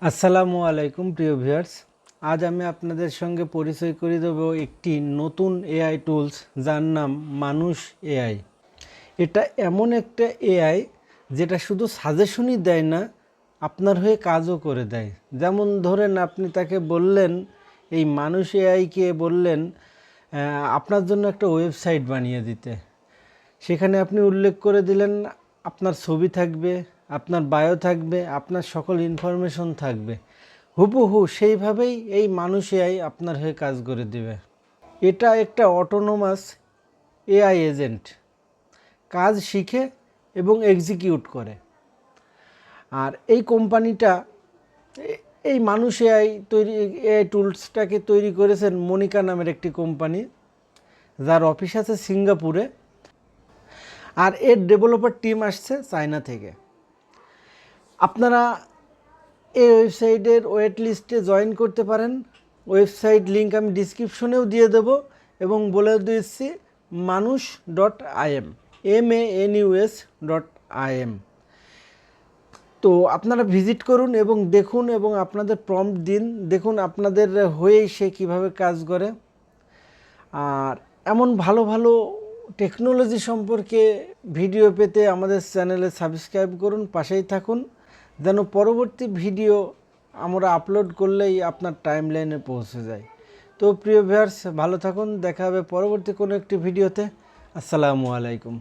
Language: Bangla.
আসসালামু আলাইকুম প্রিয় ভিউয়ার্স। আজ আমি আপনাদের সঙ্গে পরিচয় করে দেব একটি নতুন এআই টুলস যার নাম মানুষ এআই। এটা এমন একটা এআই যেটা শুধু সাজেশনই দেয় না, আপনার হয়ে কাজও করে দেয়। যেমন ধরেন আপনি তাকে বললেন, এই মানুষ এআইকে বললেন আপনার জন্য একটা ওয়েবসাইট বানিয়ে দিতে। সেখানে আপনি উল্লেখ করে দিলেন আপনার ছবি থাকবে, আপনার বায়ো থাকবে, আপনার সকল ইনফরমেশন থাকবে। হুবহু সেইভাবেই এই মানুষ এআই আপনার হয়ে কাজ করে দেবে। এটা একটা অটোনোমাস এআই এজেন্ট, কাজ শিখে এবং এক্সিকিউট করে। আর এই কোম্পানিটা এই মানুষ এআই এআই টুলসটাকে তৈরি করেছেন মনিকা নামের একটি কোম্পানি, যার অফিস আছে সিঙ্গাপুরে। আর এর ডেভেলপার টিম আসছে চায়না থেকে। আপনারা এই ওয়েবসাইটের ওয়েট লিস্টে জয়েন করতে পারেন। ওয়েবসাইট লিঙ্ক আমি ডিসক্রিপশনেও দিয়ে দেব এবং বলে দিচ্ছি মানুষ.im, MANUS.im। তো আপনারা ভিজিট করুন এবং দেখুন এবং আপনাদের প্রম্পট দিন, দেখুন আপনাদের হয়েই সে কীভাবে কাজ করে। আর এমন ভালো ভালো টেকনোলজি সম্পর্কে ভিডিও পেতে আমাদের চ্যানেলে সাবস্ক্রাইব করুন, পাশেই থাকুন, যেন পরবর্তী ভিডিও আমরা আপলোড করলেই আপনার টাইমলাইনে পৌঁছে যায়। তো প্রিয় ভিউয়ার্স, ভালো থাকুন, দেখা হবে পরবর্তী কোনো একটি ভিডিওতে। আসসালামু আলাইকুম।